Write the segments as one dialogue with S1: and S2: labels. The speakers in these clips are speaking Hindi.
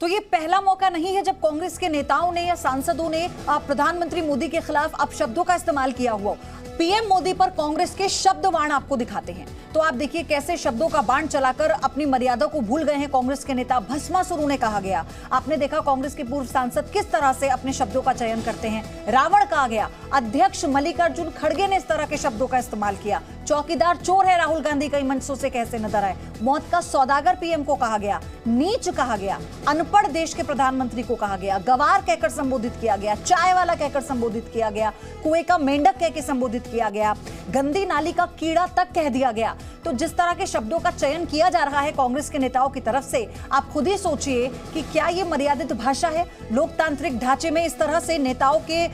S1: तो ये पहला मौका नहीं है जब कांग्रेस के नेताओं ने या सांसदों ने प्रधानमंत्री मोदी के खिलाफ अपशब्दों का इस्तेमाल किया हुआ। पीएम मोदी पर कांग्रेस के शब्द बाण आपको दिखाते हैं, तो आप देखिए कैसे शब्दों का बाण चलाकर अपनी मर्यादा को भूल गए हैं कांग्रेस के नेता। भस्मासुर उन्हें कहा गया। आपने देखा कांग्रेस के पूर्व सांसद किस तरह से अपने शब्दों का चयन करते हैं। रावण कहा गया। अध्यक्ष मल्लिकार्जुन खड़गे ने इस तरह के शब्दों का इस्तेमाल किया। चौकीदार चोर है राहुल गांधी कई मंचों से कैसे नजर आए। मौत का सौदागर पीएम को कहा गया। नीच कहा गया। अनपढ़ देश के प्रधानमंत्री को कहा गया। गवार कहकर संबोधित किया गया। चाय वाला कहकर संबोधित किया गया। कुएं का मेंढक कहकर संबोधित किया गया। गंदी नाली का कीड़ा तक कह दिया गया। तो जिस तरह के शब्दों का चयन किया जा रहा है कांग्रेस के नेताओं की तरफ से, आप खुद ही सोचिए कि क्या ये मर्यादित भाषा है। लोकतांत्रिक ढांचे में इस तरह से नेताओं के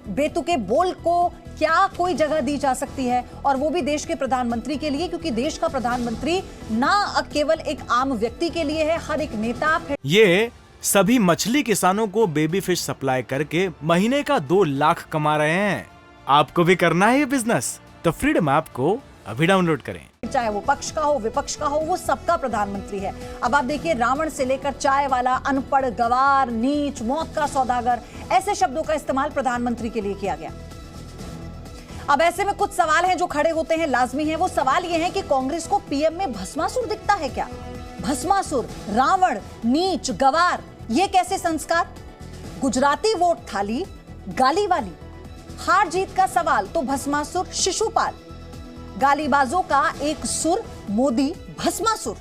S1: बेतुके बोल को क्या कोई जगह दी जा सकती है, और वो भी देश के प्रधानमंत्री के लिए, क्योंकि देश का प्रधानमंत्री ना केवल एक आम व्यक्ति के लिए है, हर एक नेता।
S2: ये सभी मछली किसानों को बेबी फिश सप्लाई करके महीने का 2 लाख कमा रहे हैं। आपको भी करना है ये बिजनेस? तो फ्रीडम ऐप को अभी डाउनलोड करें।
S1: चाहे वो पक्ष का हो विपक्ष का हो, वो सबका प्रधानमंत्री है। अब आप देखिए, रावण से लेकर चाय वाला, अनपढ़, गवार, नीच, मौत का सौदागर, ऐसे शब्दों का इस्तेमाल प्रधानमंत्री के लिए किया गया। अब ऐसे में कुछ सवाल हैं जो खड़े होते हैं, लाजमी हैं। वो सवाल ये है कि कांग्रेस को पीएम में भस्मासुर दिखता है क्या? भस्मासुर, रावण, नीच, गवार, ये कैसे संस्कार? गुजराती वोट थाली गाली वाली, हार जीत का सवाल तो भस्मासुर शिशुपाल, गालीबाजों का एक सुर मोदी भस्मासुर।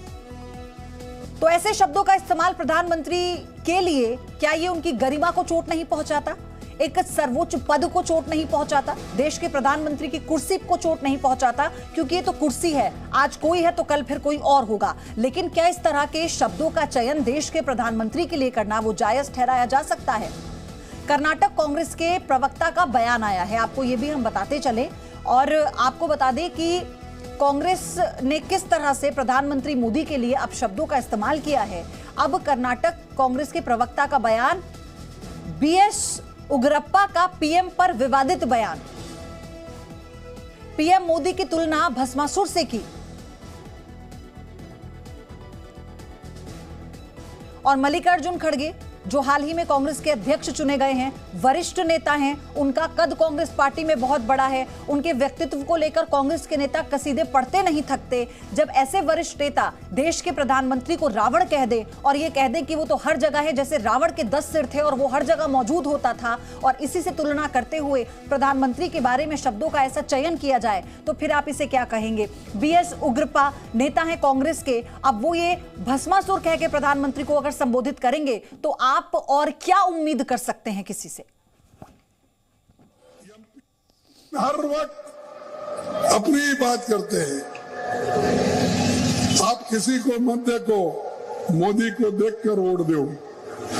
S1: तो ऐसे शब्दों का इस्तेमाल प्रधानमंत्री के लिए, क्या ये उनकी गरिमा को चोट नहीं पहुंचाता? एक सर्वोच्च पद को चोट नहीं पहुंचाता? देश के प्रधानमंत्री की कुर्सी को चोट नहीं पहुंचाता? क्योंकि ये तो कुर्सी है, आज कोई है तो कल फिर कोई और होगा। लेकिन क्या इस तरह के शब्दों का चयन देश के प्रधानमंत्री के लिए करना वो जायज ठहराया जा सकता है? कर्नाटक कांग्रेस के प्रवक्ता का बयान आया है, आपको ये भी हम बताते चले, और आपको बता दें कि कांग्रेस ने किस तरह से प्रधानमंत्री मोदी के लिए अपशब्दों का इस्तेमाल किया है। अब कर्नाटक कांग्रेस के प्रवक्ता का बयान, बीएस उग्रप्पा का पीएम पर विवादित बयान। पीएम मोदी की तुलना भस्मासुर से की, और मल्लिकार्जुन खड़गे जो हाल ही में कांग्रेस के अध्यक्ष चुने गए हैं, वरिष्ठ नेता हैं, उनका कद कांग्रेस पार्टी में बहुत बड़ा है, उनके व्यक्तित्व को लेकर कांग्रेस के नेता कसीदे पढ़ते नहीं थकते। जब ऐसे वरिष्ठ नेता देश के प्रधानमंत्री को रावण कह दे और ये कह दे कि वो तो हर जगह है, जैसे रावण के 10 सिर थे और वो हर जगह मौजूद होता था, और इसी से तुलना करते हुए प्रधानमंत्री के बारे में शब्दों का ऐसा चयन किया जाए, तो फिर आप इसे क्या कहेंगे? बीएस उग्रप्पा नेता है कांग्रेस के, अब वो ये भस्मासुर कह के प्रधानमंत्री को अगर संबोधित करेंगे तो आप और क्या उम्मीद कर सकते हैं किसी से?
S3: हर वक्त अपनी बात करते हैं। आप किसी को मत देखो, मोदी को देखकर वोट दो।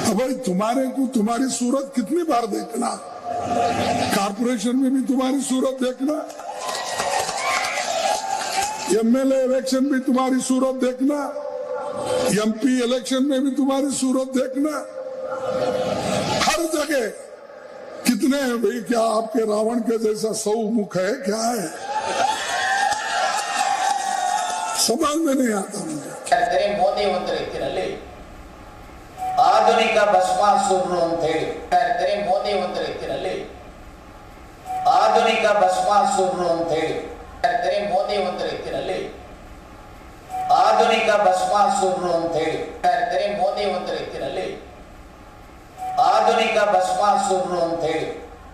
S3: अब भाई तुम्हारी सूरत कितनी बार देखना? कारपोरेशन में भी तुम्हारी सूरत देखना, एमएलए इलेक्शन में तुम्हारी सूरत देखना, एमपी इलेक्शन में भी तुम्हारी सूरत देखना। हर जगह कितने हैं भाई? क्या आपके रावण के जैसा 100 मुख है? क्या है? समझ में नहीं आता मुझे।
S4: मोदी ಒಂದು ರೀತಿಯಲ್ಲಿ ಆಧುನಿಕ ಭಸ್ಮಾಸುರರು ಅಂತ ಹೇಳಿ ಹೇಳ್ತಾರೆ। ಮೋದಿ ಒಂದು ರೀತಿಯಲ್ಲಿ ಆಧುನಿಕ ಭಸ್ಮಾಸುರರು ಅಂತ ಹೇಳಿ ಹೇಳ್ತಾರೆ। ಮೋದಿ ಒಂದು ರೀತಿಯಲ್ಲಿ ಆಧುನಿಕ ಭಸ್ಮಾಸುರರು ಅಂತ ಹೇಳಿ ಹೇಳ್ತಾರೆ। ಮೋದಿ ಒಂದು ರೀತಿಯಲ್ಲಿ आधुनिक भस्मासुर ಅಂತ ಹೇಳಿ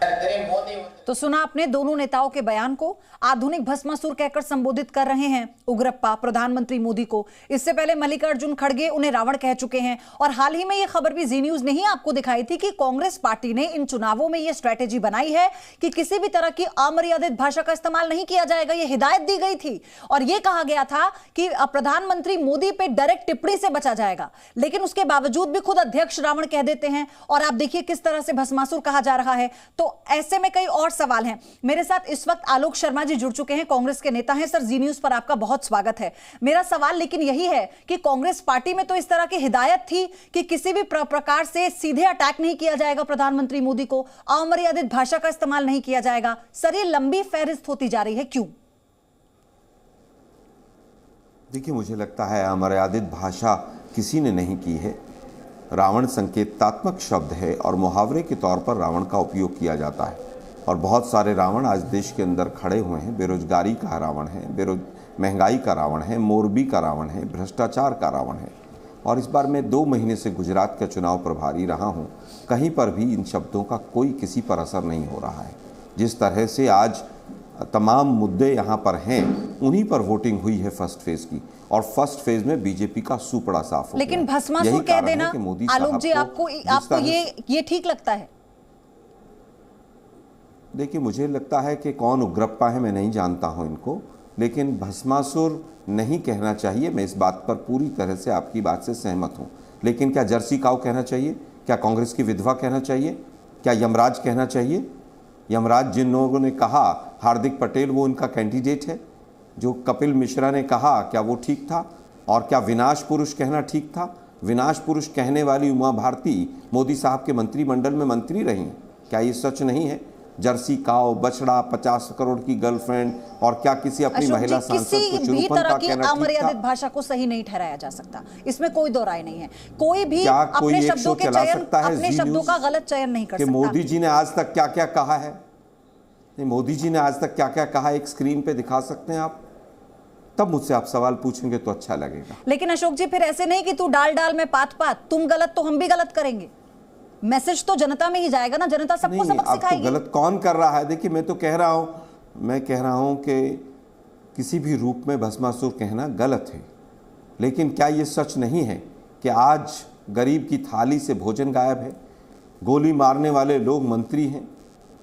S4: ಹೇಳ್ತಾರೆ। ಮೋದಿ
S1: तो सुना आपने दोनों नेताओं के बयान को। आधुनिक भस्मासुर कहकर संबोधित कर रहे हैं उग्रप्पा प्रधानमंत्री मोदी को। इससे पहले मल्लिकार्जुन खड़गे उन्हें रावण कह चुके हैं, और हाल ही में यह खबर भी जी न्यूज ने ही आपको दिखाई थी कि कांग्रेस पार्टी ने इन चुनावों में यह स्ट्रेटेजी बनाई है कि किसी भी तरह की अमर्यादित भाषा का इस्तेमाल नहीं किया जाएगा। यह हिदायत दी गई थी और यह कहा गया था कि प्रधानमंत्री मोदी पे डायरेक्ट टिप्पणी से बचा जाएगा, लेकिन उसके बावजूद भी खुद अध्यक्ष रावण कह देते हैं, और आप देखिए किस तरह से भस्मासुर कहा जा रहा है। तो ऐसे में कई और सवाल हैं। मेरे साथ इस वक्त आलोक शर्मा जी जुड़ चुके हैं, कांग्रेस के नेता हैं। सर, जी न्यूज पर आपका बहुत स्वागत है। मेरा सवाल लेकिन यही है कि कांग्रेस पार्टी में तो इस तरह की हिदायत थी कि किसी भी प्रकार से सीधे अटैक नहीं किया जाएगा प्रधानमंत्री मोदी को, अमर्यादित भाषा का इस्तेमाल नहीं किया जाएगा। सर, ये लंबी फहरिस्त होती जा रही है, क्यों?
S5: देखिए, मुझे लगता है अमर्यादित भाषा किसी ने नहीं की है। रावण संकेतात्मक शब्द है और मुहावरे के तौर पर रावण का उपयोग किया जाता है। और बहुत सारे रावण आज देश के अंदर खड़े हुए हैं। बेरोजगारी का रावण है, महंगाई का रावण है, मोरबी का रावण है, भ्रष्टाचार का रावण है। और इस बार मैं 2 महीने से गुजरात का चुनाव प्रभारी रहा हूं, कहीं पर भी इन शब्दों का कोई किसी पर असर नहीं हो रहा है। जिस तरह से आज तमाम मुद्दे यहाँ पर हैं, उन्हीं पर वोटिंग हुई है फर्स्ट फेज की, और फर्स्ट फेज में बीजेपी का सूपड़ा साफ हो गया।
S1: लेकिन भस्मासुर कह देना आलोक जी, आपको ये ठीक लगता है?
S5: देखिए, मुझे लगता है कि कौन उग्रप्पा है मैं नहीं जानता हूं इनको, लेकिन भस्मासुर नहीं कहना चाहिए। मैं इस बात पर पूरी तरह से आपकी बात से सहमत हूं। लेकिन क्या जर्सी काऊ कहना चाहिए? क्या कांग्रेस की विधवा कहना चाहिए? क्या यमराज कहना चाहिए? यमराज जिन लोगों ने कहा हार्दिक पटेल वो उनका कैंडिडेट है, जो कपिल मिश्रा ने कहा क्या वो ठीक था? और क्या विनाश पुरुष कहना ठीक था? विनाश पुरुष कहने वाली उमा भारती मोदी साहब के मंत्रिमंडल में मंत्री रही हैं। क्या ये सच नहीं है? जर्सी काऊ, बछड़ा, 50 करोड़ की गर्लफ्रेंड, और क्या किसी अपनी महिला सांसद को चुरूपन का कहना
S1: अमर्यादित भाषा को सही नहीं ठहराया जा सकता, इसमें कोई दो राय नहीं है। कोई भी अपने शब्दों के चयन, अपने शब्दों का गलत चयन नहीं कर सकता।
S5: मोदी जी ने आज तक क्या क्या कहा है? मोदी जी ने आज तक क्या क्या कहा, एक स्क्रीन पे दिखा सकते हैं आप? तब मुझसे आप सवाल पूछेंगे तो अच्छा लगेगा।
S1: लेकिन अशोक जी, फिर ऐसे नहीं कि तू डाल डाल में पात पात, तुम गलत तो हम भी गलत करेंगे। मैसेज तो जनता में ही जाएगा ना, जनता सबको सबक सिखाएगी।
S5: तो गलत कौन कर रहा है? देखिए, मैं कह रहा हूं कि किसी भी रूप में भस्मासुर कहना गलत है। लेकिन क्या ये सच नहीं है कि आज गरीब की थाली से भोजन गायब है? गोली मारने वाले लोग मंत्री हैं,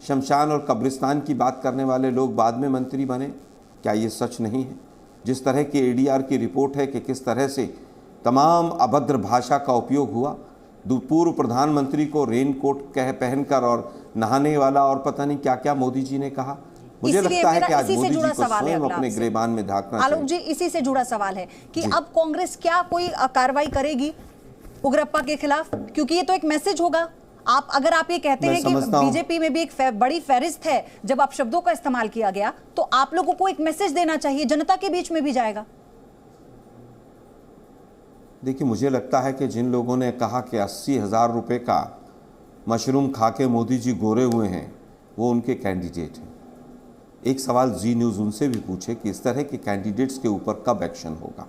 S5: शमशान और कब्रिस्तान की बात करने वाले लोग बाद में मंत्री बने। क्या ये सच नहीं है? जिस तरह की एडीआर की रिपोर्ट है कि किस तरह से तमाम अभद्र भाषा का उपयोग हुआ, पूर्व प्रधानमंत्री को रेनकोट पहनकर और नहाने वाला और पता नहीं क्या क्या मोदी जी ने कहा। मुझे लगता है कि आज मोदी जी को स्वयं अपने गिरेबान में झांकना चाहिए।
S1: आलोक जी, इसी से जुड़ा सवाल है कि अब कांग्रेस क्या कोई कार्रवाई करेगी उग्रप्पा के खिलाफ? क्योंकि ये तो एक मैसेज होगा। अगर आप ये कहते हैं कि बीजेपी में भी एक बड़ी फहरिस्त है, जब आप शब्दों का इस्तेमाल किया गया, तो आप लोगों को एक मैसेज देना चाहिए, जनता के बीच में भी जाएगा।
S5: देखिए, मुझे लगता है कि जिन लोगों ने कहा कि 80,000 रुपए का मशरूम खा के मोदी जी गोरे हुए हैं, वो उनके कैंडिडेट हैं। एक सवाल जी न्यूज़ उनसे भी पूछे कि इस तरह के कैंडिडेट्स के ऊपर कब एक्शन होगा।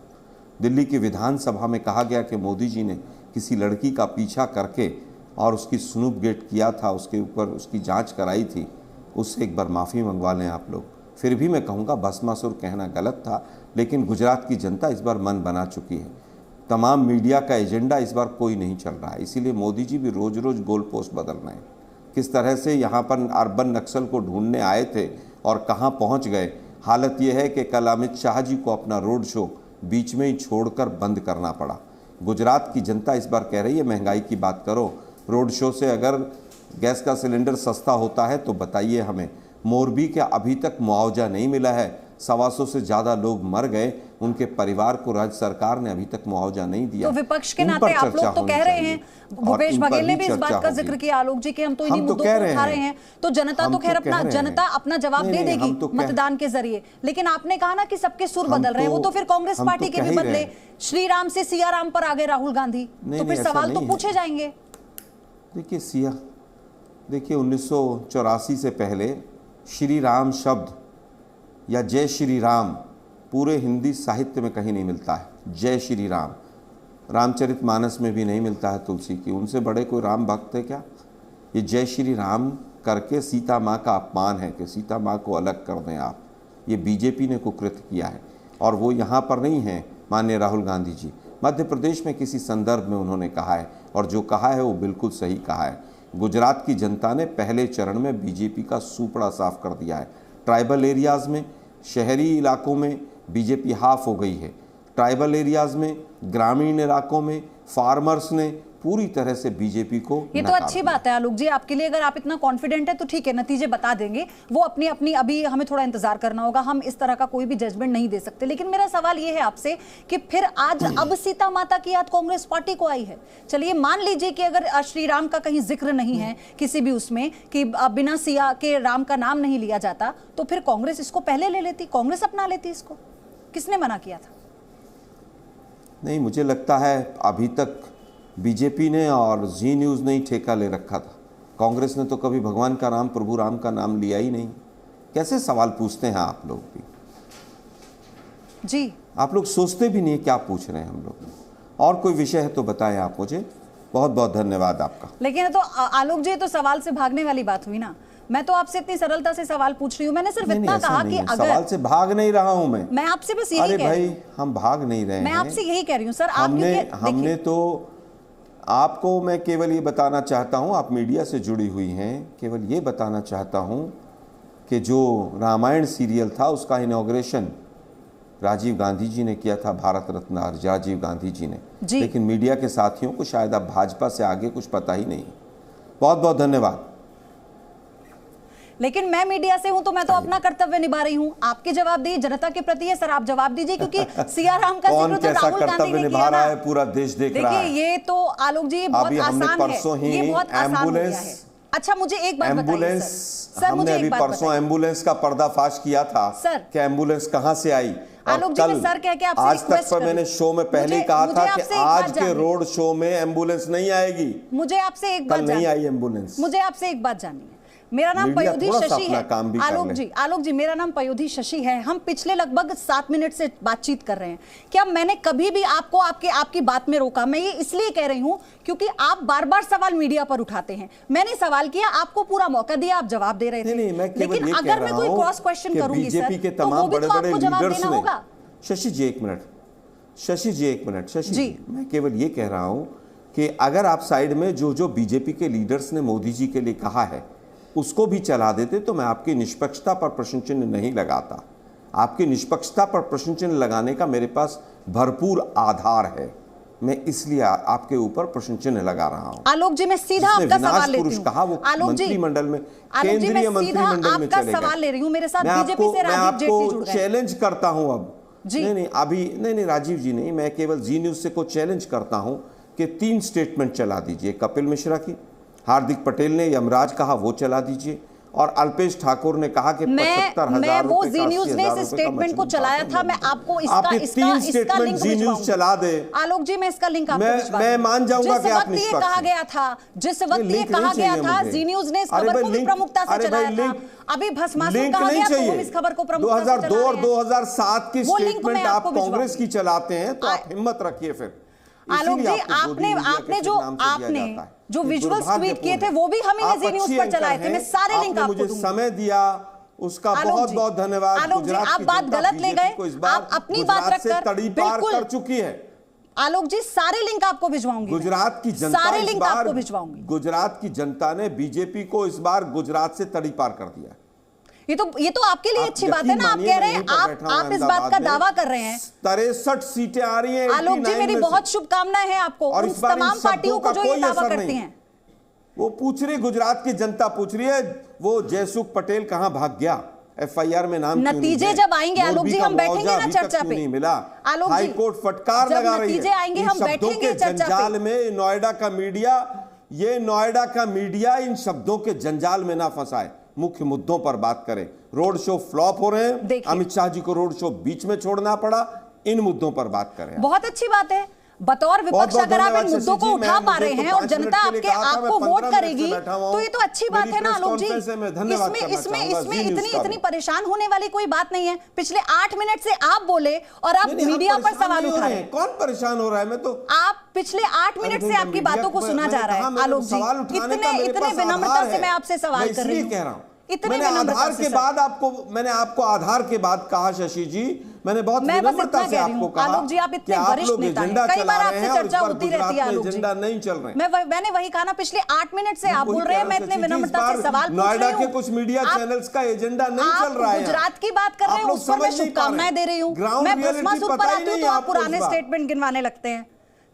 S5: दिल्ली की विधानसभा में कहा गया कि मोदी जी ने किसी लड़की का पीछा करके और उसकी स्नूप गेट किया था, उसके ऊपर उसकी जांच कराई थी, उससे एक बार माफ़ी मंगवा लें आप लोग। फिर भी मैं कहूँगा भस्मासुर कहना गलत था, लेकिन गुजरात की जनता इस बार मन बना चुकी है। तमाम मीडिया का एजेंडा इस बार कोई नहीं चल रहा है, इसीलिए मोदी जी भी रोज़ रोज़ गोल पोस्ट बदल रहे हैं। किस तरह से यहाँ पर अर्बन नक्सल को ढूंढने आए थे और कहाँ पहुँच गए। हालत यह है कि कल अमित शाह जी को अपना रोड शो बीच में ही छोड़कर बंद करना पड़ा। गुजरात की जनता इस बार कह रही है महंगाई की बात करो, रोड शो से अगर गैस का सिलेंडर सस्ता होता है तो बताइए हमें। मोरबी के अभी तक मुआवजा नहीं मिला है, 125 से ज़्यादा लोग मर गए, उनके परिवार को राज्य सरकार ने अभी तक मुआवजा नहीं दिया।
S1: तो विपक्ष के नाते आप लोग तो कह रहे हैं, भूपेश बघेल ने भी इस बात का जिक्र किया आलोक जी, कि हम तो इन्हीं मुद्दों को उठा रहे हैं, तो जनता तो खैर जनता अपना जवाब दे देगी मतदान के जरिए। लेकिन आपने कहा ना कि सबके सुर बदल रहे हैं, वो तो फिर कांग्रेस पार्टी के भी बदले, श्री राम से सिया राम पर आ गए राहुल गांधी, तो फिर सवाल तो पूछे जाएंगे।
S5: देखिए 1984 से पहले श्री राम शब्द या जय श्री राम पूरे हिंदी साहित्य में कहीं नहीं मिलता है। जय श्री राम रामचरितमानस में भी नहीं मिलता है तुलसी की। उनसे बड़े कोई राम भक्त है क्या? ये जय श्री राम करके सीता माँ का अपमान है कि सीता माँ को अलग कर दें आप। ये बीजेपी ने कुकृत्य किया है और वो यहाँ पर नहीं है माननीय राहुल गांधी जी। मध्य प्रदेश में किसी संदर्भ में उन्होंने कहा है और जो कहा है वो बिल्कुल सही कहा है। गुजरात की जनता ने पहले चरण में बीजेपी का सूपड़ा साफ कर दिया है। ट्राइबल एरियाज़ में, शहरी इलाकों में बीजेपी हाफ हो गई है। ट्राइबल एरियाज़ में, ग्रामीण इलाकों में फार्मर्स ने पूरी तरह से बीजेपी को
S1: ये तो अच्छी बात है आलोक जी आपके लिए। अगर आप इतना कॉन्फिडेंट है तो ठीक है, नतीजे बता देंगे वो अपनी अपनी, अभी हमें थोड़ा इंतजार करना होगा, हम इस तरह का कोई भी जजमेंट नहीं दे सकते। लेकिन मेरा सवाल ये है आपसे कि फिर आज अब सीता माता की याद कांग्रेस पार्टी को आई है। चलिए मान लीजिए कि अगर श्री राम का कहीं जिक्र नहीं है किसी भी उसमें, कि बिना सिया के राम का नाम नहीं लिया जाता, तो फिर कांग्रेस इसको पहले ले लेती, कांग्रेस अपना लेती इसको। किसने मना किया था?
S5: नहीं, मुझे लगता है अभी तक बीजेपी ने और जी न्यूज़ ने ही ठेका ले रखा था। कांग्रेस ने तो कभी भगवान का नाम, प्रभु राम का नाम लिया ही नहीं। कैसे सवाल पूछते हैं आप लोग भी?
S1: जी,
S5: आप लोग सोचते भी नहीं क्या पूछ रहे हैं हम लोग। और कोई विषय है तो बताएं आप मुझे। बहुत बहुत धन्यवाद आपका।
S1: लेकिन ये तो आलोक जी, ये तो सवाल से भागने वाली बात हुई ना। मैं तो आपसे इतनी सरलता से सवाल पूछ रही हूँ। मैंने सिर्फ इतना कहा कि अगर
S5: सवाल से भाग नहीं रहा हूं मैं
S1: आपसे बस यही
S5: अरे
S1: कह रही
S5: भाई, हम भाग नहीं रहे हैं।
S1: मैं आपसे यही कह रही हूँ सर।
S5: हमने तो आपको, मैं केवल ये बताना चाहता हूं, आप मीडिया से जुड़ी हुई हैं, केवल ये बताना चाहता हूं कि जो रामायण सीरियल था उसका इनॉग्रेशन राजीव गांधी जी ने किया था, भारत रत्न राजीव गांधी जी ने। लेकिन मीडिया के साथियों को शायद अब भाजपा से आगे कुछ पता ही नहीं। बहुत बहुत धन्यवाद।
S1: लेकिन मैं मीडिया से हूं तो मैं तो अपना कर्तव्य निभा रही हूं। आपके जवाब दिए जनता के प्रति है सर, आप जवाब दीजिए, क्योंकि सियाराम का जिक्र तो राहुल गांधी ने किया ना।
S5: पूरा देश देख रहा है।
S1: देखिए, ये तो आलोक जी बहुत आसान है, ये बहुत आसान हो गया है। अच्छा, मुझे एक बात बताइए सर।
S5: हमने अभी परसों एम्बुलेंस का पर्दाफाश किया था
S1: सर,
S5: कि एम्बुलेंस कहां से आई।
S1: आलोक जी, मैं सर कह के आपसे
S5: आज तक पर मैंने शो में पहले ही कहा था कि आज के रोड शो में एम्बुलेंस नहीं आएगी।
S1: मुझे आपसे एक बात,
S5: कल नहीं आई एम्बुलेंस।
S1: मुझे आपसे एक बात जाननी है। मेरा नाम पयोधी शशि है। आलोक जी, मेरा नाम पयोधी शशि है। हम पिछले लगभग 7 मिनट से बातचीत कर रहे हैं। क्या मैंने कभी भी आपको आपकी बात में रोका? मैं ये इसलिए कह रही हूं क्योंकि आप बार बार सवाल मीडिया पर उठाते हैं। मैंने सवाल किया, आपको पूरा मौका दिया, आप जवाब दे रहे थे। लेकिन अगर मैं कोई क्रॉस क्वेश्चन करूंगी सर, तो वो भी तो आपको जवाब देना होगा।
S5: शशि जी एक मिनट। शशि जी, मैं केवल ये कह रहा हूं कि अगर आप साइड में जो बीजेपी के लीडर्स ने मोदी जी के लिए कहा है उसको भी चला देते तो मैं आपकी निष्पक्षता पर प्रश्न चिन्ह नहीं लगाता। आपकी निष्पक्षता पर प्रश्न चिन्ह लगाने का मेरे पास भरपूर आधार है। मैं इसलिए आपके ऊपर प्रश्न चिन्ह लगा रहा हूं।
S1: आलोक जी, मैं सीधा आपका सवाल लेती हूं।
S5: कहा वो मंत्रिमंडल में, केंद्रीय मंत्रिमंडल में चले गए।
S1: सवाल ले रही हूं। मेरे साथ बीजेपी से राजीव जेटली जुड़ गए।
S5: चैलेंज करता हूं अब। नहीं, राजीव जी नहीं, मैं केवल जी न्यूज से को चैलेंज करता हूं कि 3 स्टेटमेंट चला दीजिए। कपिल मिश्रा की, हार्दिक पटेल ने यमराज कहा, वो चला दीजिए, और अल्पेश ठाकुर ने कहा कि 75,000
S1: वो जी न्यूज ने इस स्टेटमेंट को चलाया था। मैं आपको इसका लिंक
S5: जी न्यूज चला दे।
S1: आलोक जी, मैं इसका लिंक आपको
S5: मैं मान जाऊंगा कि आप
S1: निष्पक्ष हैं। कहा गया था, जिस वक्त ये कहा गया था, जी न्यूज ने इस खबर को भी प्रमुखता से चलाया था। अभी भस्मासुर कहा गया तो हम इस खबर को प्रमुखता से चला रहे हैं।
S5: 2002 और 2007 की स्टेटमेंट आप कांग्रेस की चलाते हैं, तो आप हिम्मत रखिए फिर।
S1: आलोक जी, आपने जो विजुअल्स ट्वीट किए थे वो भी हम ही जी न्यूज पर चलाए थे। मैं सारे लिंक आपको दूंगा।
S5: मुझे समय दिया उसका बहुत बहुत धन्यवाद।
S1: आलोक जी, आप बात गलत ले गए। आप अपनी बात रखकर
S5: तड़ी पार कर चुकी है।
S1: आलोक जी, सारे लिंक आपको भिजवाऊंगी।
S5: गुजरात की जनता,
S1: सारे लिंक आपको भिजवाऊंगी।
S5: गुजरात की जनता ने बीजेपी को इस बार गुजरात से तड़ी पार कर दिया।
S1: ये तो आपके लिए अच्छी बात है ना। आप कह रहे हैं, आप इस बात का दावा कर रहे हैं।
S5: 63 सीटें आ रही हैं।
S1: आलोक जी, मेरी बहुत शुभकामनाएं हैं आपको, उन तमाम पार्टियों को जो ये दावा करती हैं।
S5: वो पूछ रही, गुजरात की जनता पूछ रही है, वो जयसुख पटेल कहां भाग गया? एफआईआर में नाम
S1: नतीजे जब आएंगे आलोक जी, हम बैठेंगे ना चर्चा पे।
S5: नहीं मिला।
S1: आलोक जी,
S5: हाई कोर्ट फटकार लगा रही है।
S1: नतीजे आएंगे, हम बैठेंगे चर्चा पे।
S5: जंजाल में नोएडा का मीडिया इन शब्दों के जंजाल में ना फंसाए। मुख्य मुद्दों पर बात करें। रोड शो फ्लॉप हो रहे हैं, अमित शाह जी को रोड शो बीच में छोड़ना पड़ा। इन मुद्दों पर बात करें।
S1: बहुत अच्छी बात है। बतौर विपक्ष अगर आप इन मुद्दों को उठा पा रहे हैं और जनता आपको वोट करेगी तो ये तो अच्छी बात है ना आलोक जी। इसमें इतनी परेशान होने वाली कोई बात नहीं है। पिछले 8 मिनट से आप बोले और आप मीडिया पर सवाल उठा रहे हैं।
S5: कौन परेशान हो रहा है? मैं तो
S1: आप पिछले 8 मिनट से आपकी बातों को सुना जा रहा है आलोक जी। इतने विनम्रता से मैं आपसे सवाल कर रही हूँ।
S5: मैंने आपको आधार के बाद कहा शशि जी, मैंने बहुत विनम्रता से आपको कहा
S1: आलोक जी, आप इतने वरिष्ठ नेता हैं, कई बार आपसे चर्चा होती रहती है आलोक जी।
S5: एजेंडा नहीं चल रहे।
S1: मैंने वही कहा ना, पिछले 8 मिनट से आप बोल रहे हैं, मैं इतने विनम्रता से सवाल पूछ रही हूं।
S5: नोएडा के कुछ मीडिया चैनल्स का एजेंडा नहीं चल रहा है।
S1: गुजरात की बात कर रहे हैं, उस पर मैं शुभकामनाएं दे रही हूँ। मैं भस्मासुर पर आती हूँ तो आप पुराने स्टेटमेंट गिनवाने लगते हैं।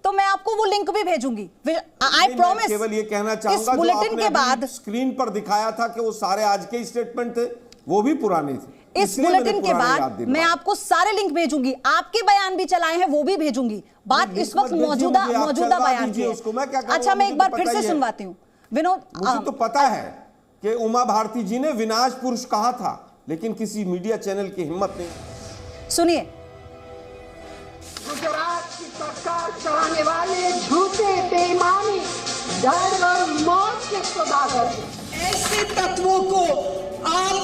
S1: तो मैं आपको वो लिंक भी भेजूंगी। I promise.
S5: केवल ये कहना चाहूंगा, बुलेटिन के बाद स्क्रीन पर दिखाया था कि वो सारे आज के स्टेटमेंट थे, वो भी पुराने थे।
S1: इस बुलेटिन के बाद मैं आपको सारे लिंक भेजूंगी। आपके बयान भी चलाए हैं वो भी भेजूंगी। बात इस वक्त मौजूदा बयान की है। अच्छा, मैं एक बार फिर से सुनवाती हूँ विनोद।
S5: मुझे तो पता है कि उमा भारती जी ने विनाश पुरुष कहा था, लेकिन किसी मीडिया चैनल की हिम्मत नहीं।
S1: सुनिए।
S6: गुजरात की सरकार चलाने वाले झूठे बेईमानी डर और मौत के सौदागर ऐसे तत्वों को आप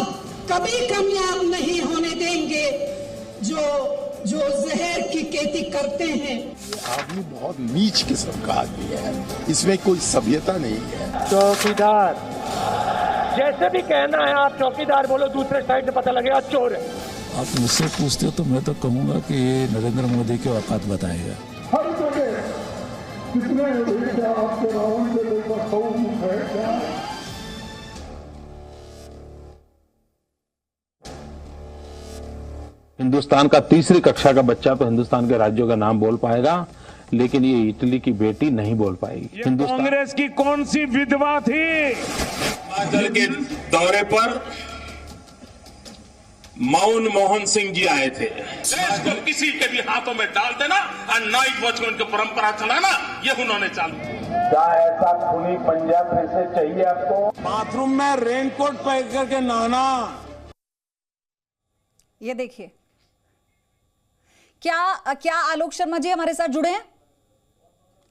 S6: कभी कामयाब नहीं होने देंगे जो जहर की खेती करते हैं।
S7: आदमी बहुत नीच किस्म का आदमी है, इसमें कोई सभ्यता नहीं है।
S8: चौकीदार जैसे भी कहना है आप चौकीदार बोलो, दूसरे साइड से पता लगेगा चोर है।
S9: आप मुझसे पूछते हो तो मैं तो कहूंगा कि ये नरेंद्र मोदी की औकात बताएगा।
S3: हर जगह कितने क्या आपके रावण के लेकर खौफ है क्या?
S10: हिंदुस्तान का तीसरी कक्षा का बच्चा तो हिंदुस्तान के राज्यों का नाम बोल पाएगा, लेकिन ये इटली की बेटी नहीं बोल पाएगी।
S8: कांग्रेस की कौन सी विधवा थी?
S11: हिमाचल के दौरे पर मनमोहन सिंह जी आए थे। देश को किसी के भी हाथों में डाल देना और नाइट वॉच की परंपरा चलाना, ये उन्होंने चालू किया।
S8: क्या ऐसा खूनी पंजा फिर से चाहिए आपको?
S7: बाथरूम में रेनकोट पहन करके नहाना।
S1: ये देखिए, क्या आलोक शर्मा जी हमारे साथ जुड़े हैं?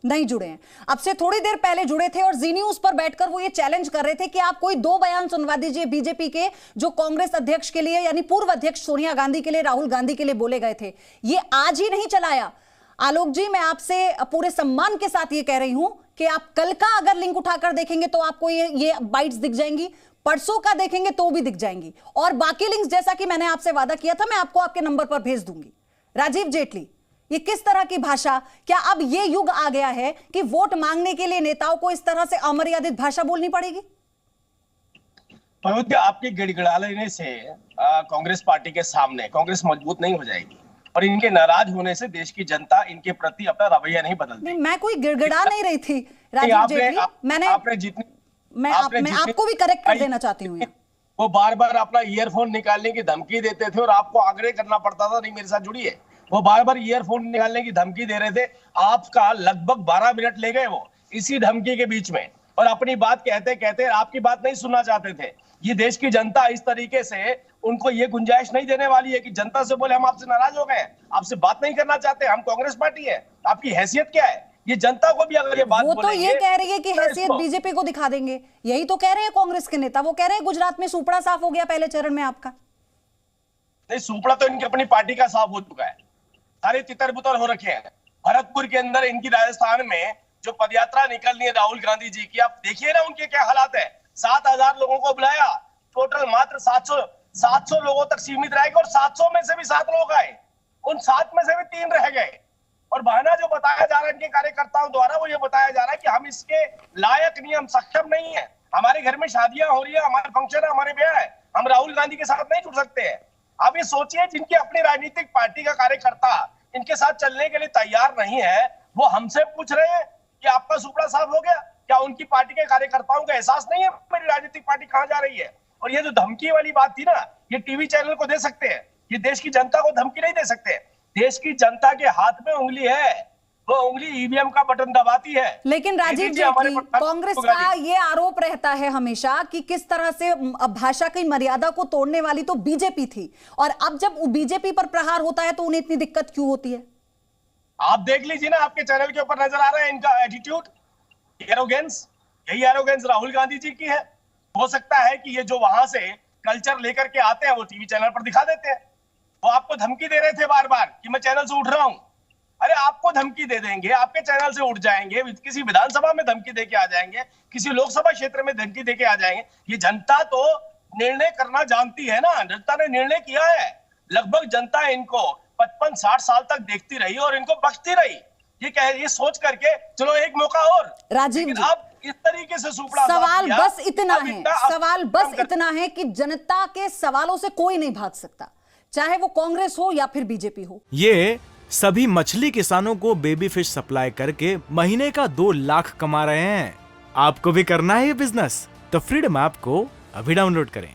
S1: नहीं जुड़े हैं। अब से थोड़ी देर पहले जुड़े थे और जी न्यूज पर बैठकर वो ये चैलेंज कर रहे थे कि आप कोई 2 बयान सुनवा दीजिए बीजेपी के, जो कांग्रेस अध्यक्ष के लिए यानी पूर्व अध्यक्ष सोनिया गांधी के लिए, राहुल गांधी के लिए बोले गए थे। ये आज ही नहीं चलाया। आलोक जी, मैं आपसे पूरे सम्मान के साथ ये कह रही हूं कि आप कल का अगर लिंक उठाकर देखेंगे तो आपको ये बाइट्स दिख जाएंगी, परसों का देखेंगे तो भी दिख जाएंगी, और बाकी लिंक्स जैसा कि मैंने आपसे वादा किया था मैं आपको आपके नंबर पर भेज दूंगी। राजीव जेटली, ये किस तरह की भाषा? क्या अब ये युग आ गया है कि वोट मांगने के लिए नेताओं को इस तरह से अमर्यादित भाषा बोलनी पड़ेगी?
S8: आपके गिड़गिड़ाने से कांग्रेस पार्टी के सामने कांग्रेस मजबूत नहीं हो जाएगी, और इनके नाराज होने से देश की जनता इनके प्रति अपना रवैया नहीं बदलती।
S1: मैं कोई गिड़गिड़ा नहीं रही थी राजीव जेटली, मैं आपको भी करेक्ट कर देना चाहती हूँ।
S8: वो बार बार अपना ईयरफोन निकालने की धमकी देते थे और आपको आग्रह करना पड़ता था, नहीं मेरे साथ जुड़िए। वो बार बार ईयरफोन निकालने की धमकी दे रहे थे, आपका लगभग 12 मिनट ले गए वो इसी धमकी के बीच में, और अपनी बात कहते कहते आपकी बात नहीं सुनना चाहते थे। ये देश की जनता इस तरीके से उनको ये गुंजाइश नहीं देने वाली है कि जनता से बोले हम आपसे नाराज हो गए, आपसे बात नहीं करना चाहते, हम कांग्रेस पार्टी है, आपकी हैसियत क्या है? ये जनता को भी अगर ये बात
S1: वो तो ये कह रही है कि हैसियत बीजेपी को दिखा देंगे, यही तो कह रहे हैं कांग्रेस के नेता। वो कह रहे हैं गुजरात में सुपड़ा साफ हो गया पहले चरण में आपका।
S8: नहीं, सुपड़ा तो इनकी अपनी पार्टी का साफ हो चुका है, सारे तितर बुतर हो रखे हैं। भरतपुर के अंदर इनकी राजस्थान में जो पदयात्रा निकलनी है राहुल गांधी जी की, आप देखिए ना उनके क्या हालात है। 7,000 लोगों को बुलाया, टोटल मात्र 700 लोगों तक सीमित रहेगा, और 700 में से भी 7 लोग आए, उन 7 में से भी 3 रह गए। और बहाना जो बताया जा रहा है इनके कार्यकर्ताओं द्वारा, वो ये बताया जा रहा है कि हम इसके लायक नहीं, हम सक्षम नहीं है, हमारे घर में शादियां हो रही है, हमारे फंक्शन है, हमारे ब्याह है, हम राहुल गांधी के साथ नहीं जुड़ सकते हैं। आप ये सोचिए, जिनकी अपनी राजनीतिक पार्टी का कार्यकर्ता इनके साथ चलने के लिए तैयार नहीं है, वो हमसे पूछ रहे हैं कि आपका सुपड़ा साफ हो गया? क्या उनकी पार्टी के कार्यकर्ताओं को एहसास नहीं है मेरी राजनीतिक पार्टी कहां जा रही है? और ये जो धमकी वाली बात थी ना, ये टीवी चैनल को दे सकते हैं, ये देश की जनता को धमकी नहीं दे सकते। देश की जनता के हाथ में उंगली है, वो उंगली ईवीएम का बटन दबाती है।
S1: लेकिन राजीव जेटली, कांग्रेस का ये आरोप रहता है हमेशा कि किस तरह से भाषा की मर्यादा को तोड़ने वाली तो बीजेपी थी, और अब जब बीजेपी पर प्रहार होता है तो उन्हें इतनी दिक्कत क्यों होती है?
S8: आप देख लीजिए ना, आपके चैनल के ऊपर नजर आ रहा है इनका एटीट्यूड, एरोगेंस। यही एरोगेंस राहुल गांधी जी की है। हो सकता है कि ये जो वहां से कल्चर लेकर के आते हैं वो टीवी चैनल पर दिखा देते हैं। वो आपको धमकी दे रहे थे बार बार कि मैं चैनल से उठ रहा हूं। अरे आपको धमकी दे देंगे, आपके चैनल से उठ जाएंगे, किसी विधानसभा में धमकी देके आ जाएंगे, किसी लोकसभा क्षेत्र में धमकी देके आ जाएंगे। ये जनता तो निर्णय करना जानती है ना, जनता ने निर्णय किया है। लगभग जनता इनको 55-60 साल तक देखती रही और इनको बख्शती रही, ये सोच करके चलो एक मौका और।
S1: राजीव जी,
S8: अब इस तरीके से सुपड़ा
S1: सवाल बस इतना है, सवाल बस इतना है कि जनता के सवालों से कोई नहीं भाग सकता, चाहे वो कांग्रेस हो या फिर बीजेपी हो।
S2: ये सभी मछली किसानों को बेबी फिश सप्लाई करके महीने का 2 लाख कमा रहे हैं। आपको भी करना है ये बिजनेस? तो फ्रीडम ऐप को अभी डाउनलोड करें।